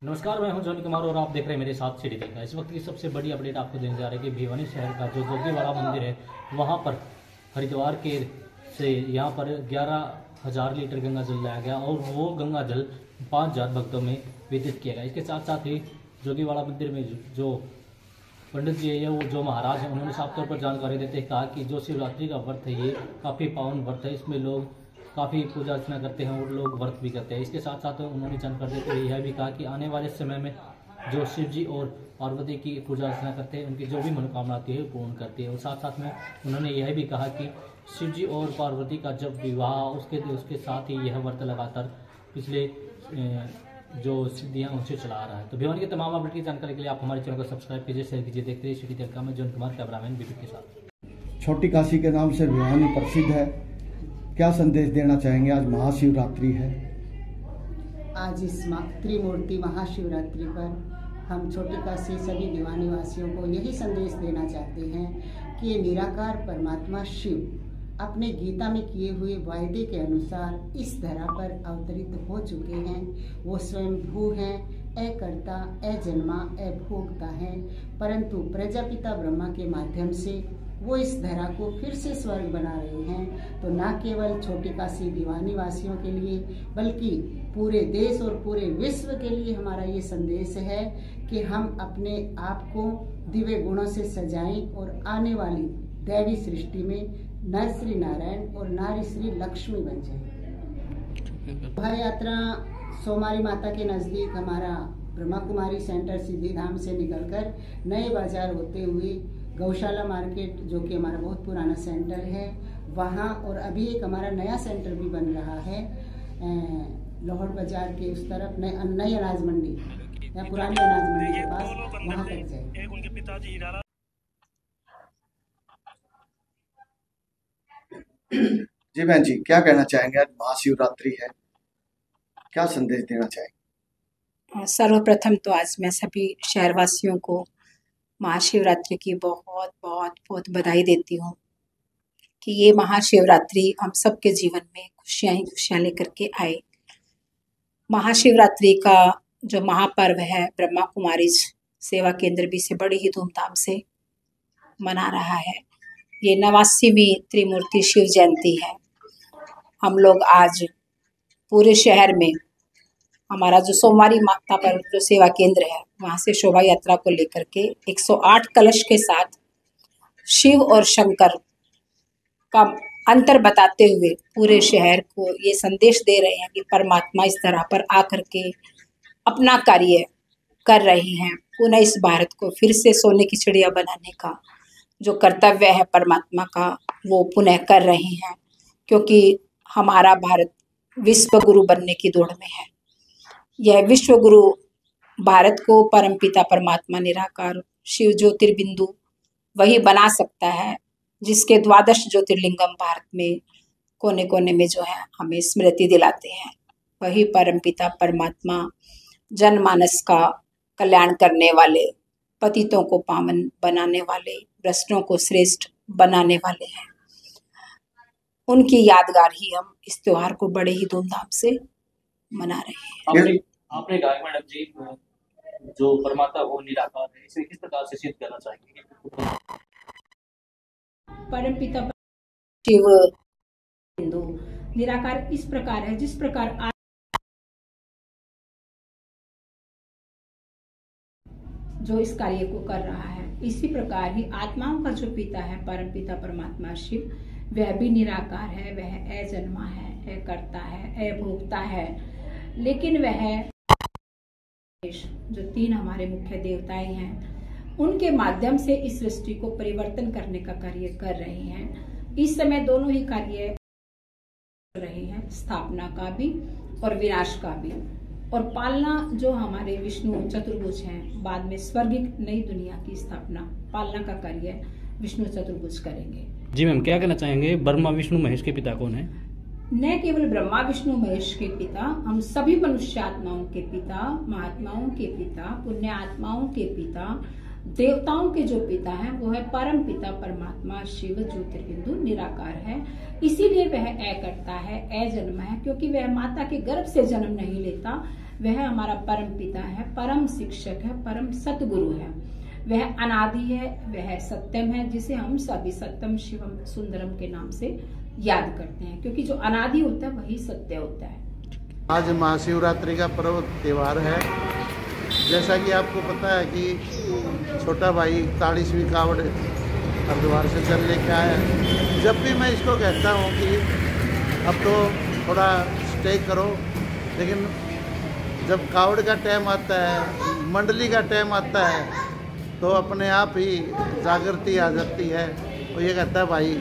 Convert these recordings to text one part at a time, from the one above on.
नमस्कार, मैं हूं जॉनी कुमार और आप देख रहे हैं मेरे साथ सिटी का। इस वक्त की सबसे बड़ी अपडेट आपको देने जा रहे हैं कि भिवानी शहर का जो जोगीवाड़ा मंदिर है वहां पर हरिद्वार के से यहां पर 11,000 लीटर गंगा जल लाया गया और वो गंगा जल 5,000 भक्तों में वितरित किया गया। इसके साथ साथ ही जोगीवाड़ा मंदिर में जो पंडित जी है वो जो महाराज हैं उन्होंने साफ तौर पर जानकारी देते हैं कहा कि जो शिवरात्रि का व्रत है ये काफ़ी पावन व्रत है, इसमें लोग काफ़ी पूजा अर्चना करते हैं और लोग व्रत भी करते हैं। इसके साथ साथ उन्होंने जानकारी देते हुए यह भी कहा कि आने वाले समय में जो शिव जी और पार्वती की पूजा अर्चना करते हैं उनकी जो भी मनोकामना आती है पूर्ण करती है। और साथ साथ में उन्होंने यह भी कहा कि शिव जी और पार्वती का जब विवाह उसके साथ ही यह व्रत लगातार पिछले जो सिद्धियाँ उनसे चला आ रहा है। तो भिवानी के तमाम अपडेट की जानकारी के लिए आप हमारे चैनल को सब्सक्राइब कीजिए, शेयर कीजिए। देखते रहिए सिटी का। मैं जॉन कुमार, कैमरामैन विपिन के साथ। छोटी काशी के नाम से भिवानी प्रसिद्ध है। क्या संदेश देना चाहेंगे? आज महाशिवरात्रि है। आज इस त्रिमूर्ति महाशिवरात्रि पर हम छोटी काशी सभी भिवानी वासियों को यही संदेश देना चाहते हैं कि ये निराकार परमात्मा शिव अपने गीता में किए हुए वायदे के अनुसार इस धरा पर अवतरित हो चुके हैं। वो स्वयं भू हैं, अकर्ता, अजन्मा, अभोक्ता हैं, परंतु प्रजापिता ब्रह्मा के माध्यम से वो इस धरा को फिर से स्वर्ग बना रहे हैं। तो न केवल छोटी काशी भिवानी वासियों के लिए बल्कि पूरे देश और पूरे विश्व के लिए हमारा ये संदेश है कि हम अपने आप को दिव्य गुणों से सजाएं और आने वाली दैवी सृष्टि में नर श्री नारायण और नारी श्री लक्ष्मी बन जाए। शोभा यात्रा सोमारी माता के नजदीक हमारा ब्रह्मा कुमारी सेंटर सिद्धिधाम से निकलकर नए बाजार होते हुए गौशाला मार्केट जो कि हमारा बहुत पुराना सेंटर है वहाँ, और अभी एक हमारा नया सेंटर भी बन रहा है लाहौर बाजार के उस तरफ नई अनाज मंडी या पुरानी अनाज मंडी के पास, वहाँ तक जाए। जी बहन जी, क्या कहना चाहेंगे? आज महाशिवरात्रि है, क्या संदेश देना चाहेंगे? सर्वप्रथम तो आज मैं सभी शहरवासियों को महाशिवरात्रि की बहुत बहुत बहुत बधाई देती हूँ कि ये महाशिवरात्रि हम सबके जीवन में खुशियाँ ही खुशियाँ लेकर के आए। महाशिवरात्रि का जो महापर्व है ब्रह्मा कुमारी सेवा केंद्र भी से बड़ी ही धूमधाम से मना रहा है। ये 89वीं त्रिमूर्ति शिव जयंती है। हम लोग आज पूरे शहर में हमारा जो सोमवारी माता पर जो सेवा केंद्र है वहाँ से शोभा यात्रा को लेकर के 108 कलश के साथ शिव और शंकर का अंतर बताते हुए पूरे शहर को ये संदेश दे रहे हैं कि परमात्मा इस तरह पर आकर के अपना कार्य कर रहे हैं। पुनः इस भारत को फिर से सोने की चिड़िया बनाने का जो कर्तव्य है परमात्मा का वो पुनः कर रहे हैं, क्योंकि हमारा भारत विश्व गुरु बनने की दौड़ में है। यह विश्व गुरु भारत को परमपिता परमात्मा निराकार शिव ज्योतिर्बिंदु वही बना सकता है जिसके 12 ज्योतिर्लिंगम भारत में कोने कोने में जो है हमें स्मृति दिलाते हैं। वही परमपिता परमात्मा जनमानस का कल्याण करने वाले, पतितों को पावन बनाने वाले, भ्रष्टों को श्रेष्ठ बनाने वाले हैं। उनकी यादगार ही हम इस त्योहार को बड़े ही धूमधाम से मना रहे हैं। आपने कहा मैडम जी जो परमात्मा वो निराकार है, इसे किस प्रकार से सिद्ध करना चाहेंगे? परमपिता शिव हिंदू निराकार इस प्रकार है जिस प्रकार जो इस कार्य को कर रहा है, इसी प्रकार ही आत्माओं का जो पिता है परमपिता परमात्मा शिव वह भी निराकार है। वह अजन्मा है, अकर्ता है, अभोक्ता है, लेकिन वह जो 3 हमारे मुख्य देवताएं हैं उनके माध्यम से इस सृष्टि को परिवर्तन करने का कार्य कर रहे हैं। इस समय दोनों ही कार्य कर रहे हैं, स्थापना का भी और विनाश का भी। और पालना जो हमारे विष्णु चतुर्भुज हैं, बाद में स्वर्गिक नई दुनिया की स्थापना पालना का कार्य विष्णु चतुर्भुज करेंगे। जी मैम, क्या कहना चाहेंगे? ब्रह्मा विष्णु महेश के पिता कौन है? न केवल ब्रह्मा विष्णु महेश के पिता, हम सभी मनुष्यात्माओं के पिता, महात्माओं के पिता, पुण्य आत्माओं के पिता, देवताओं के जो पिता हैं वो है परम पिता परमात्मा शिव ज्योतिर्बिंदु निराकार है। इसीलिए वह अकर्ता है, अजन्म है, क्योंकि वह माता के गर्भ से जन्म नहीं लेता, वह हमारा परम पिता है, परम शिक्षक है, परम सतगुरु है। वह अनादि है, वह सत्यम है, जिसे हम सभी सत्यम शिवम सुंदरम के नाम से याद करते हैं, क्योंकि जो अनादि होता है वही सत्य होता है। आज महाशिवरात्रि का पर्व त्यौहार है। जैसा कि आपको पता है कि छोटा भाई 41वीं कावड़ हरिद्वार से चल लेके आया। जब भी मैं इसको कहता हूँ कि अब तो थोड़ा स्टे करो, लेकिन जब कावड़ का टाइम आता है, मंडली का टाइम आता है, तो अपने आप ही जागृति आ जाती है। और ये कहता है भाई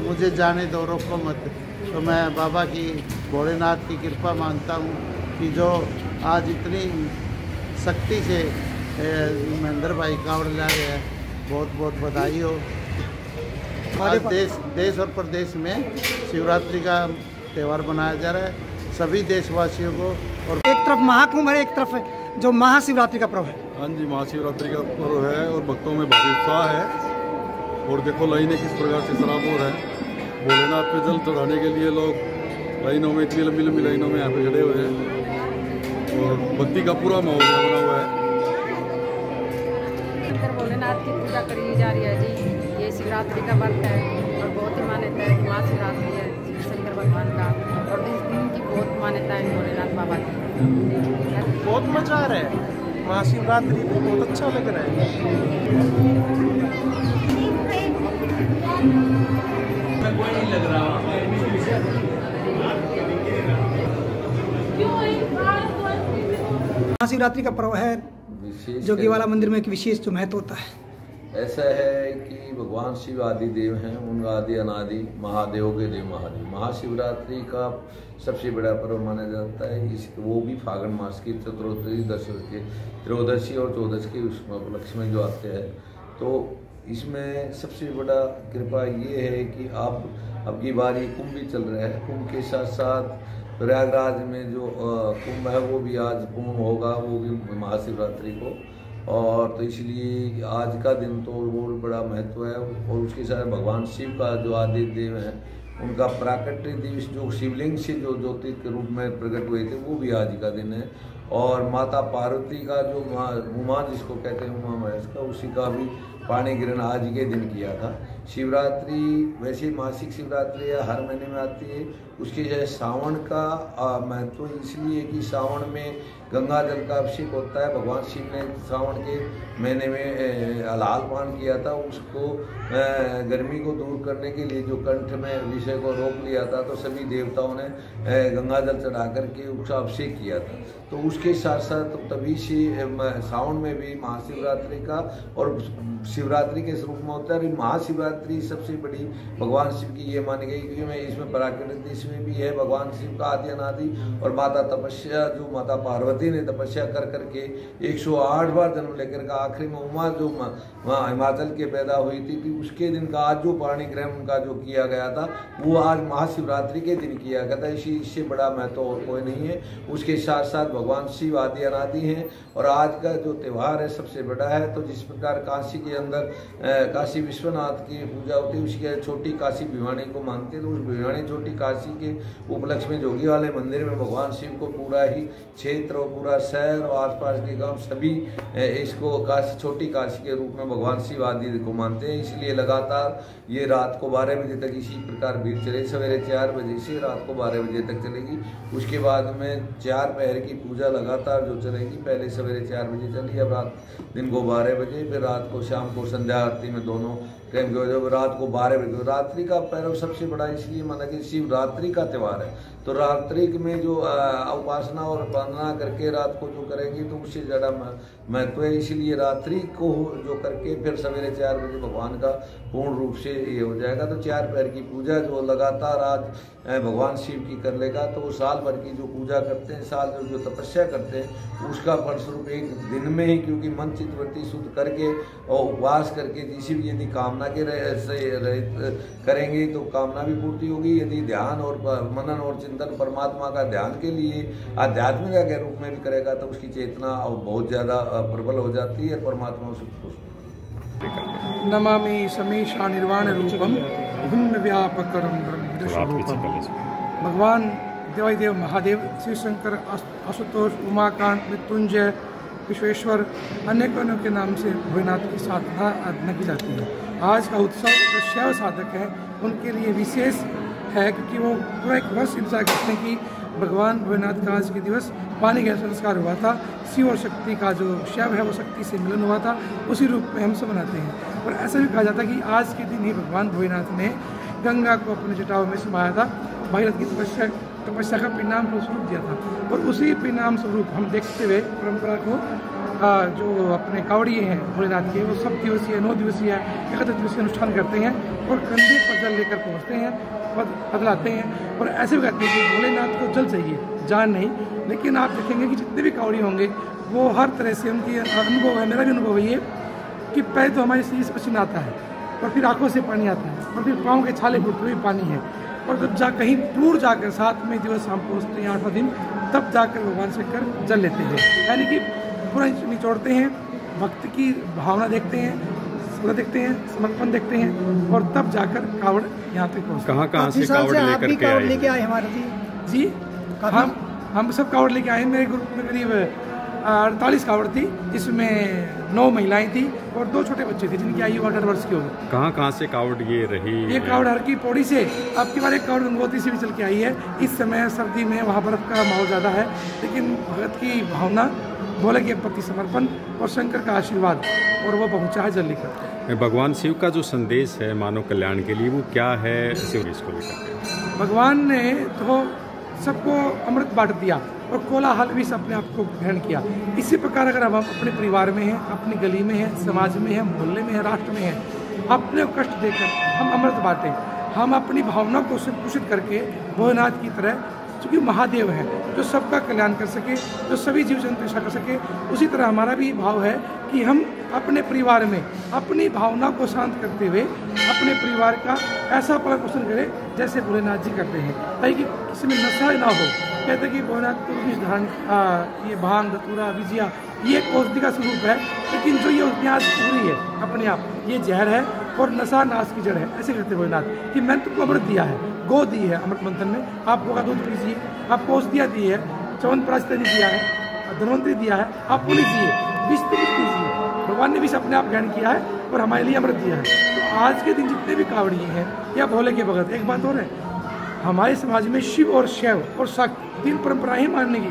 मुझे जाने दो, रोको मत। तो मैं बाबा की, भोलेनाथ की कृपा मानता हूँ कि जो आज इतनी सख्ती से महेंद्र भाई कावड़ ला रहे हैं, बहुत बहुत बधाई हो। आज देश और प्रदेश में शिवरात्रि का त्यौहार मनाया जा रहा है, सभी देशवासियों को। और एक तरफ महाकुंभ है, एक तरफ जो महाशिवरात्रि का पर्व है। हाँ जी, महाशिवरात्रि का पर्व है और भक्तों में भारी उत्साह है। और देखो लाइनें किस प्रकार से सराबोर है। भोलेनाथ पे जल चढ़ाने के लिए लोग लाइनों में, इतनी लंबी लंबी लाइनों में यहाँ पे खड़े हुए हैं और भक्ति का पूरा माहौल बना हुआ है। भोलेनाथ की पूजा करी जा रही है जी। ये शिवरात्रि का व्रत है और बहुत ही मान्यता है कि महाशिवरात्रि है शंकर भगवान का, और इस दिन की बहुत मान्यता है भोलेनाथ बाबा की। बहुत मजा आ रहा है, महाशिवरात्रि बहुत अच्छा लग रहा है। महाशिवरात्रि का पर्व है, जोगीवाला मंदिर में एक विशेष जो महत्व होता है। ऐसा है कि भगवान शिव आदि देव हैं, उनका आदि अनादि महादेव के देव महादेव। महाशिवरात्रि का सबसे बड़ा पर्व माना जाता है। इस वो भी फागुन मास की त्रयोदशी और चौदश के उपलक्ष्य में जो आते हैं। तो इसमें सबसे बड़ा कृपा ये है कि अब की बार ये कुंभ भी चल रहा है। कुंभ के साथ साथ प्रयागराज में जो कुंभ है वो भी आज पूर्ण होगा, वो भी महाशिवरात्रि को। और तो इसलिए आज का दिन तो बहुत बड़ा महत्व है। और उसके साथ भगवान शिव का जो आदि देव हैं, उनका प्राकट्य दिवस जो शिवलिंग से जो ज्योति के रूप में प्रकट हुए थे, वो भी आज का दिन है। और माता पार्वती का जो उमा जिसको कहते हैं, उमा महेश का, उसी का भी पानी ग्रहण आज के दिन किया था। शिवरात्रि वैसे मासिक शिवरात्रि हर महीने में आती है। उसके जैसे सावन का महत्व इसलिए कि सावन में गंगा जल का अभिषेक होता है। भगवान शिव ने सावन के महीने में हलाल पान किया था। उसको गर्मी को दूर करने के लिए जो कंठ में विषय को रोक लिया था, तो सभी देवताओं ने गंगा जल चढ़ा करके उसका अभिषेक किया था। तो उसके साथ साथ तभी से सावन में भी महाशिवरात्रि का और शिवरात्रि के स्वरूप में होता है। महाशिवरात्रि सबसे बड़ी भगवान शिव की ये मानी गई, क्योंकि इसमें प्राकृतिक इसमें भी है भगवान शिव का आदि अनादि। और माता तपस्या, जो माता पार्वती ने तपस्या कर करके 108 बार जन्म लेकर का आखिरी में उमा जो हिमाचल के पैदा हुई थी, उसके दिन का आज जो पाणी ग्रहण उनका जो किया गया था, वो आज महाशिवरात्रि के दिन किया गया था। इससे बड़ा महत्व और कोई नहीं है। उसके साथ साथ भगवान शिव आदि अनादि हैं। और आज का जो त्यौहार है सबसे बड़ा है। तो जिस प्रकार काशी के अंदर काशी विश्वनाथ की पूजा होती है, उसके छोटी काशी भिवानी को मानते हैं। तो उस भिवानी छोटी काशी के उपलक्ष्य में जोगी वाले मंदिर में भगवान शिव को पूरा ही क्षेत्र और पूरा शहर और आसपास के गांव सभी इसको काशी छोटी काशी के रूप में भगवान शिव आदि को मानते हैं। इसलिए लगातार ये रात को 12 बजे तक इसी प्रकार भीड़ चले। सवेरे 4 बजे से रात को 12 बजे तक चलेगी। उसके बाद में 4 पहर की पूजा लगातार जो चलेगी। पहले सवेरे 4 बजे चली, अब रात दिन को 12 बजे, फिर रात को शाम को संध्या आरती में दोनों टाइम के जब रात को 12 बजे। रात्रि का पर्व सबसे बड़ा इसलिए माना कि शिवरात्रि का त्यौहार है। तो रात्रि में जो उपासना और वंदना करके रात को जो करेंगे तो उससे ज़्यादा महत्व है। इसलिए रात्रि को जो करके फिर सवेरे 4 बजे भगवान का पूर्ण रूप से ये हो जाएगा। तो 4 पहर की पूजा जो लगातार आज भगवान शिव की कर लेगा, तो वो साल भर की जो पूजा करते हैं, साल भर जो तपस्या करते हैं, उसका फलस्वरूप एक दिन में ही, क्योंकि मन चित्तवृत्ति शुद्ध करके और उपवास करके जिसी भी यदि कामना के करेंगे तो कामना भी पूर्ति होगी। यदि ध्यान और मनन और चिंतन परमात्मा का ध्यान के लिए आध्यात्मिका के रूप में भी करेगा, तो उसकी चेतना बहुत ज़्यादा प्रबल हो जाती है। परमात्मा से खुश। नमामि समीशा निर्वाण रूपम भिन्न व्यापकरम ब्रह्म। भगवान देवादिदेव महादेव, शिव शंकर, आशुतोष, उमाकांत, मृत्युंजय, विश्वेश्वर, अनेकों के नाम से भोलेनाथ की साधना की जाती है। आज का उत्सव जो शैव साधक हैं उनके लिए विशेष है, क्योंकि वो पूरा एक वर्ष इंतजार करते हैं कि भगवान भोलेनाथ का आज के दिवस पानी का संस्कार हुआ था। शिव और शक्ति का जो शैव है वो शक्ति से मिलन हुआ था, उसी रूप में हम सब मनाते हैं। और ऐसा भी कहा जाता है कि आज के दिन ही भगवान भोलेनाथ ने गंगा को अपने जटाओं में समाया था, भागीरथ की तपस्या का परिणाम स्वरूप दिया था। और उसी परिणाम स्वरूप हम देखते हुए परंपरा को जो अपने कावड़िए हैं भोलेनाथ के, वो सब दिवसीय, 9 दिवसीय, 31 दिवसीय अनुष्ठान करते हैं और कंधे पर जल लेकर पहुँचते हैं, बदलाते हैं। और ऐसे भी कहते हैं कि भोलेनाथ को जल चाहिए, जान नहीं। लेकिन आप देखेंगे कि जितने भी कावड़ी होंगे वो हर तरह से उनकी अनुभव है, मेरा भी अनुभव है ये, कि पहले तो हमारे शरीर से पसीना आता है और फिर आंखों से पानी आता है और फिर पाँव के छाले फूटते हुए पानी है। और जब कहीं दूर जाकर 7वें दिवस हम पहुँचते हैं, 8वां दिन, तब जाकर भगवान से कर जल लेते हैं, यानी कि पूरा निचोड़ते हैं, भक्ति की भावना देखते हैं, देखते हैं, समर्पण देखते हैं और तब जाकर कावड़ यहाँ पे पहुँचते हैं। कहाँ से कावड़ लेके आए हमारे जी? हम सब कावड़ लेके आए। मेरे ग्रुप में करीब 48 कावड़ थी, जिसमें 9 महिलाएं थी और 2 छोटे बच्चे थे जिनकी आयु 18 वर्ष की हो गई। कहाँ से कावड़ ये रही? ये कावड़ हर की पौड़ी से, अब की बार एक कावड़ गंगोत्री से भी चल के आई है। इस समय सर्दी में वहाँ बर्फ का माहौल ज़्यादा है, लेकिन भगत की भावना, भोले के प्रति समर्पण और शंकर का आशीर्वाद, और वो पहुँचा है जल लेकर। भगवान शिव का जो संदेश है मानव कल्याण के लिए, वो क्या है शिव इसको लेकर? भगवान ने तो सबको अमृत बांट दिया और कोलाहल भी अपने आप को ग्रहण किया। इसी प्रकार अगर हम अपने परिवार में हैं, अपनी गली में हैं, समाज में हैं, मोहल्ले में हैं, राष्ट्र में हैं, अपने को कष्ट देकर हम अमृत बांटें, हम अपनी भावना को संकुचित करके भोलेनाथ की तरह, क्योंकि महादेव हैं जो सबका कल्याण कर सके, जो सभी जीव जंतु रक्षा कर सके, उसी तरह हमारा भी भाव है कि हम अपने परिवार में अपनी भावना को शांत करते हुए अपने परिवार का ऐसा पालन पोषण करें जैसे भोलेनाथ जी करते हैं, ताकि किसी में नशा ना हो। कहते हैं कि भोलेनाथ को विष धारण, ये भांग, धतूरा, विजिया, ये एक औषधि का स्वरूप है, लेकिन जो ये औषधि आज पूरी है अपने आप, ये जहर है और नशा नाश की जड़ है। ऐसे कहते हैं भोलेनाथ कि मैंने तुमको अमृत दिया है, गो दी है अमृत मंथन में, आप गो का दूध पीजिए, आपको औषधियाँ दी है, च्यवनप्राश दिया है, धन्वंतरी दिया है, आप वो लीजिए, विष तो लीजिए। भगवान ने विष अपने आप ग्रहण किया है और हमारे लिए अमृत दिया है। तो आज के दिन जितने भी कावड़िए हैं या भोले के भगत, एक बात और है, हमारे समाज में शिव और शैव और शक्त 3 परंपराएं ही मानने की,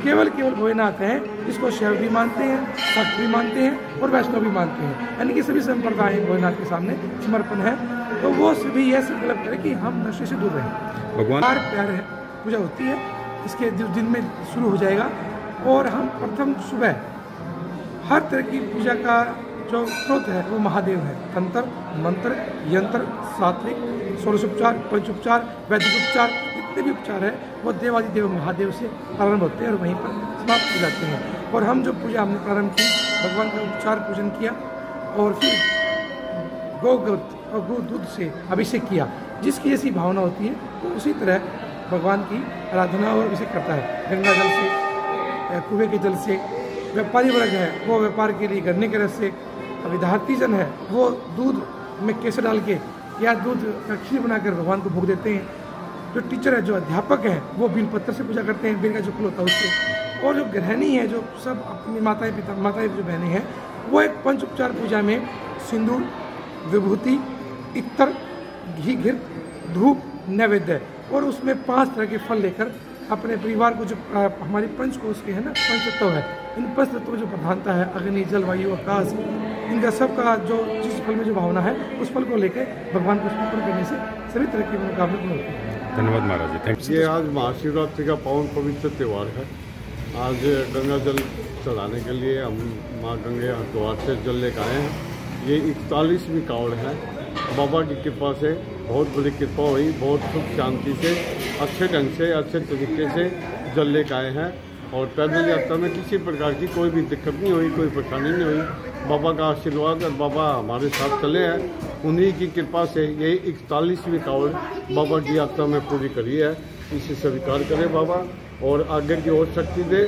केवल भोलेनाथ हैं जिसको शैव भी मानते हैं, शक्त भी मानते हैं और वैष्णव भी मानते हैं, यानी कि सभी संप्रदाय भोलेनाथ के सामने समर्पण है। तो वो सभी यह संकल्प करें कि हम नशे से दूर रहें। भगवान प्यार है, पूजा होती है, इसके दिन में शुरू हो जाएगा। और हम प्रथम सुबह हर तरह की पूजा का जो स्रोत है वो महादेव है। तंत्र, मंत्र, यंत्र, सात्विक, षोडशोपचार, पंचोपचार, वैदिक उपचार, जितने भी उपचार है वो देवादिदेव महादेव से प्रारंभ होते हैं और वहीं पर समाप्त हो जाते हैं। और हम जो पूजा हमने प्रारंभ की, भगवान का उपचार पूजन किया और फिर गौगत और गो दूध से अभिषेक किया। जिसकी जैसी भावना होती है वो उसी तरह भगवान की आराधना और अभिषेक करता है। गंगा जल से, कुएं के जल से, व्यापारी वर्ग है वो व्यापार के लिए गन्ने के रस से, विद्यार्थी जन है वो दूध में केसर डाल के या दूध का खीर बनाकर भगवान को भोग देते हैं। जो टीचर है, जो अध्यापक हैं, वो बेल पत्थर से पूजा करते हैं, बेल का जो फूल होता है उससे। और जो गृहिणी है, जो सब अपनी माताएं जो बहनें हैं, वो एक पंचोपचार पूजा में सिंदूर, विभूति, इत्तर, घी, घृत, धूप, नैवेद्य और उसमें 5 तरह के फल लेकर अपने परिवार को, जो हमारी पंचकोश के है ना, 5 तत्व है, इन 5 तत्वों जो प्रधानता है, अग्नि, जल, वायु, आकाश, इनका सबका जो जिस फल में जो भावना है उस फल को लेकर भगवान को समर्पण करने से सभी तरह की मनोकामना पूर्ण होती है। धन्यवाद महाराज जी, थैंक यू। ये आज महाशिवरात्रि का पावन पवित्र त्यौहार है। आज गंगा जल चढ़ाने के लिए हम माँ गंगे हरिद्वार से जल लेकर आए हैं। ये 41वीं कावड़ है। बाबा की कृपा से बहुत बड़ी कृपा हुई, बहुत सुख शांति से, अच्छे ढंग से, अच्छे तरीके से जल लेकर आए हैं। और पैदल यात्रा में किसी प्रकार की कोई भी दिक्कत नहीं हुई, कोई परेशानी नहीं हुई। बाबा का आशीर्वाद और बाबा हमारे साथ चले हैं, उन्हीं की कृपा से यही 41वीं कावड़ बाबा की यात्रा में पूरी करी है। इसे स्वीकार करें बाबा और आगे की और शक्ति दे।